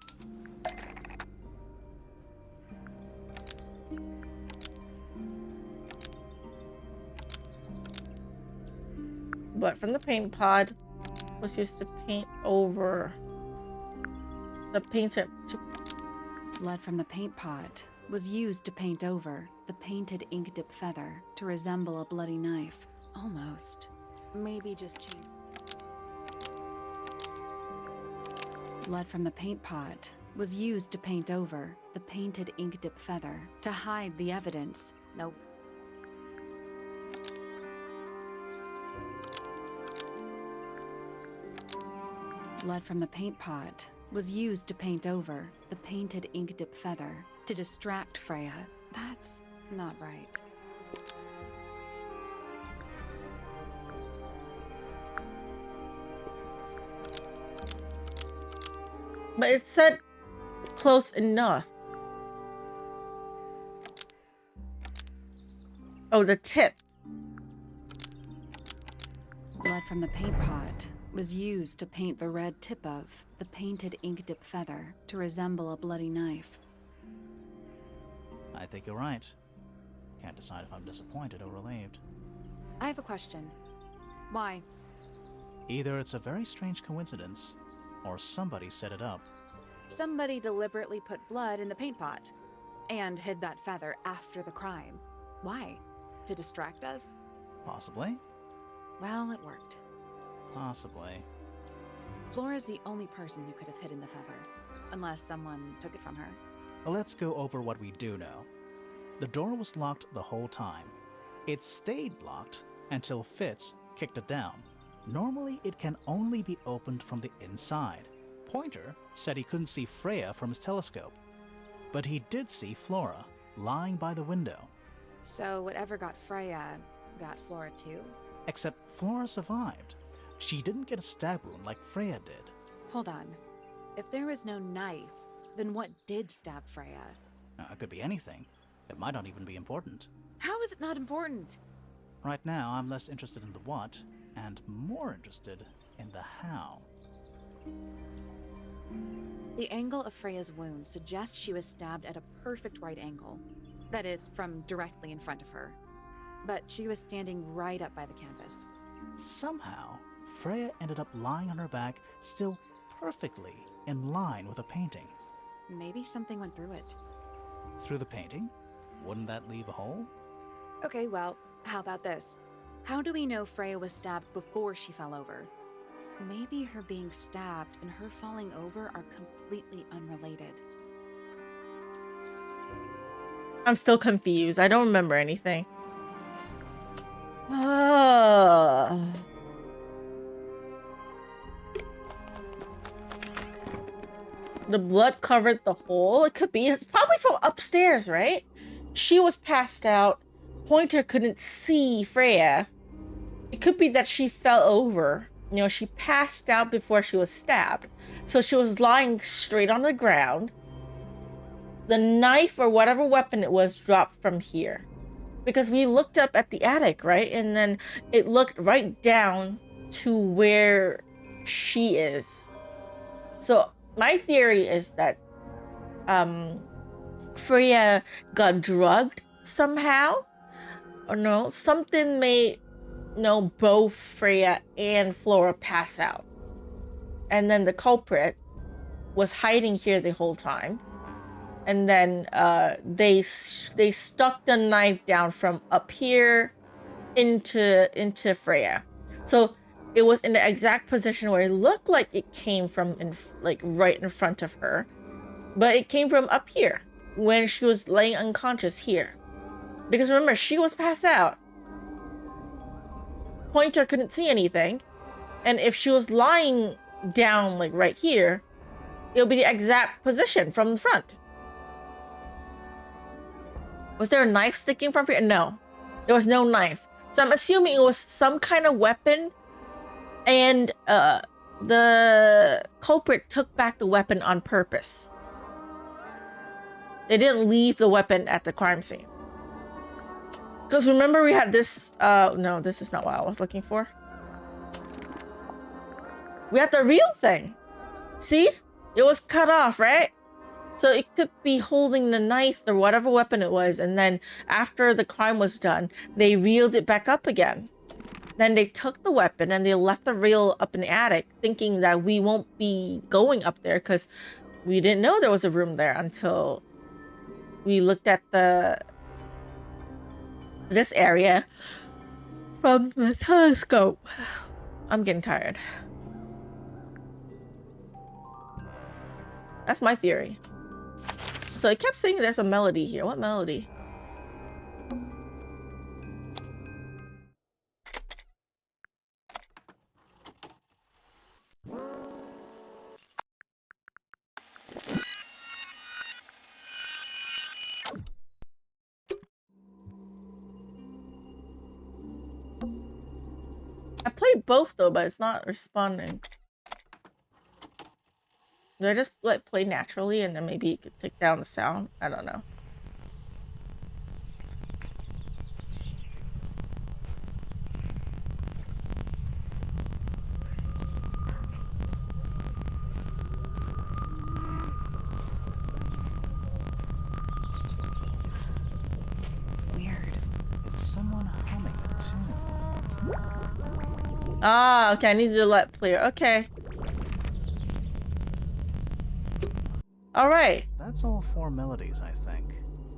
but from the paint pod was used to paint over the painted to Blood from the paint pot was used to paint over the painted ink dip feather to resemble a bloody knife. Almost. Maybe just change. Blood from the paint pot was used to paint over the painted ink dip feather to hide the evidence. Nope. Blood from the paint pot was used to paint over the painted ink dip feather to distract Freya. That's not right. but it said close enough. Oh, the tip. Blood from the paint pot was used to paint the red tip of the painted ink dip feather to resemble a bloody knife. I think you're right. Can't decide if I'm disappointed or relieved. I have a question. Why? Either it's a very strange coincidence, or somebody set it up. Somebody deliberately put blood in the paint pot and hid that feather after the crime. Why? To distract us? Possibly. Well, it worked. Possibly. Flora's the only person who could have hidden the feather, unless someone took it from her. Let's go over what we do know. The door was locked the whole time. It stayed locked until Fitz kicked it down. Normally, it can only be opened from the inside. Pointer said he couldn't see Freya from his telescope, but he did see Flora lying by the window. So whatever got Freya got Flora too? Except Flora survived. She didn't get a stab wound like Freya did. Hold on. If there was no knife, then what did stab Freya? It could be anything. It might not even be important. How is it not important? Right now, I'm less interested in the what, and more interested in the how. The angle of Freya's wound suggests she was stabbed at a perfect right angle. That is, from directly in front of her. But she was standing right up by the canvas. Somehow, Freya ended up lying on her back, still perfectly in line with the painting. Maybe something went through it. Through the painting? Wouldn't that leave a hole? Okay, well, how about this? How do we know Freya was stabbed before she fell over? Maybe her being stabbed and her falling over are completely unrelated. I'm still confused. I don't remember anything. The blood covered the hole. It could be. It's probably from upstairs, right? She was passed out. Pointer couldn't see Freya. It could be that she fell over. You know, she passed out before she was stabbed. So she was lying straight on the ground. The knife or whatever weapon it was dropped from here. Because we looked up at the attic, right? And then it looked right down to where she is. So my theory is that Freya got drugged somehow. Or no, something made both Freya and Flora pass out. And then the culprit was hiding here the whole time. And then they stuck the knife down from up here into Freya. So it was in the exact position where it looked like it came from right in front of her, but it came from up here when she was laying unconscious here. Because remember, she was passed out. Pointer couldn't see anything, and if she was lying down like right here, it'll be the exact position from the front. Was there a knife sticking from here? No, there was no knife. So I'm assuming it was some kind of weapon, and the culprit took back the weapon on purpose. They didn't leave the weapon at the crime scene. Because remember we had this, no, this is not what I was looking for. We had the real thing. See? It was cut off, right? So it could be holding the knife or whatever weapon it was, and then after the crime was done, they reeled it back up again. Then they took the weapon and they left the rail up in the attic, thinking that we won't be going up there because we didn't know there was a room there until we looked at this area from the telescope. I'm getting tired. That's my theory. So I kept saying there's a melody here. What melody? I played both though, but it's not responding. Do I just let play naturally and then maybe you could take down the sound? I don't know. Weird. It's someone humming a tune. Ah, okay, I need to let play. Okay. All right. That's all 4 melodies, I think.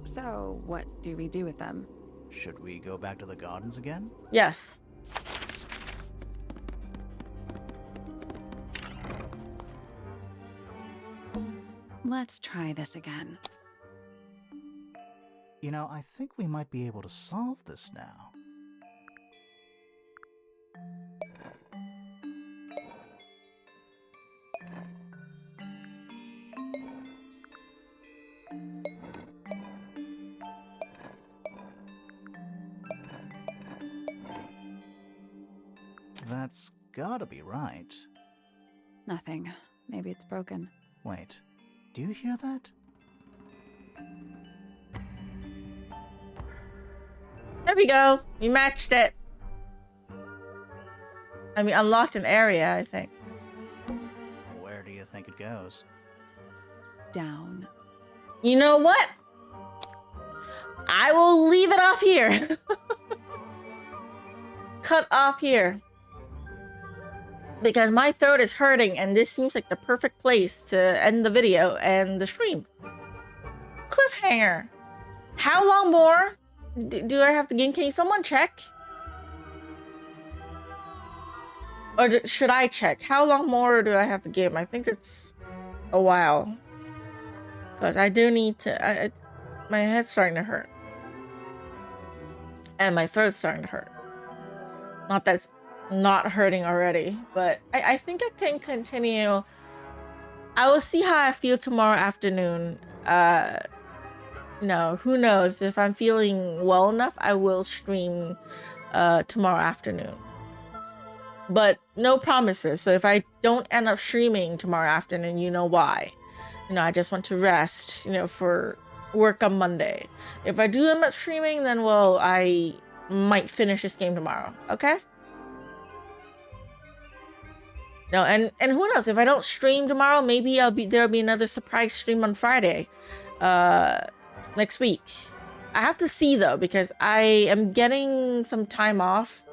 So, what do we do with them? Should we go back to the gardens again? Yes. Let's try this again. You know, I think we might be able to solve this now. That's gotta be right. Nothing. Maybe it's broken. Wait, do you hear that? There we go. We matched it. I mean, unlocked an area, I think. Where do you think it goes? Down. You know what? I will leave it off here. Cut off here. Because my throat is hurting and this seems like the perfect place to end the video and the stream. Cliffhanger. How long more do I have to game? Can someone check? Or should I check? How long more do I have to game? I think it's a while. Because I do need to... my head's starting to hurt. And my throat's starting to hurt. Not that it's not hurting already, but I think I can continue. I will see how I feel tomorrow afternoon. No, who knows? If I'm feeling well enough, I will stream tomorrow afternoon. But no promises. So if I don't end up streaming tomorrow afternoon, you know why. You know, I just want to rest, you know, for work on Monday. If I do end up streaming, then, well, I might finish this game tomorrow. Okay? No, and who knows? If I don't stream tomorrow, maybe there'll be another surprise stream on Friday. Next week. I have to see though, because I am getting some time off.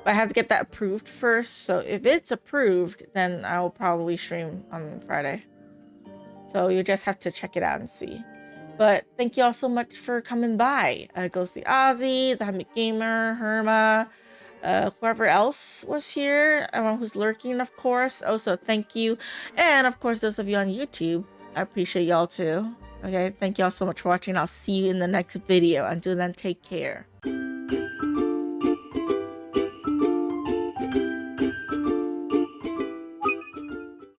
But I have to get that approved first. So if it's approved, then I'll probably stream on Friday. So you just have to check it out and see. But thank you all so much for coming by. Ghostly Ozzy, the Hamid Gamer, Herma, whoever else was here, everyone who's lurking, of course. Also, thank you. And of course, those of you on YouTube, I appreciate y'all too. Okay, thank y'all so much for watching. I'll see you in the next video. Until then, take care.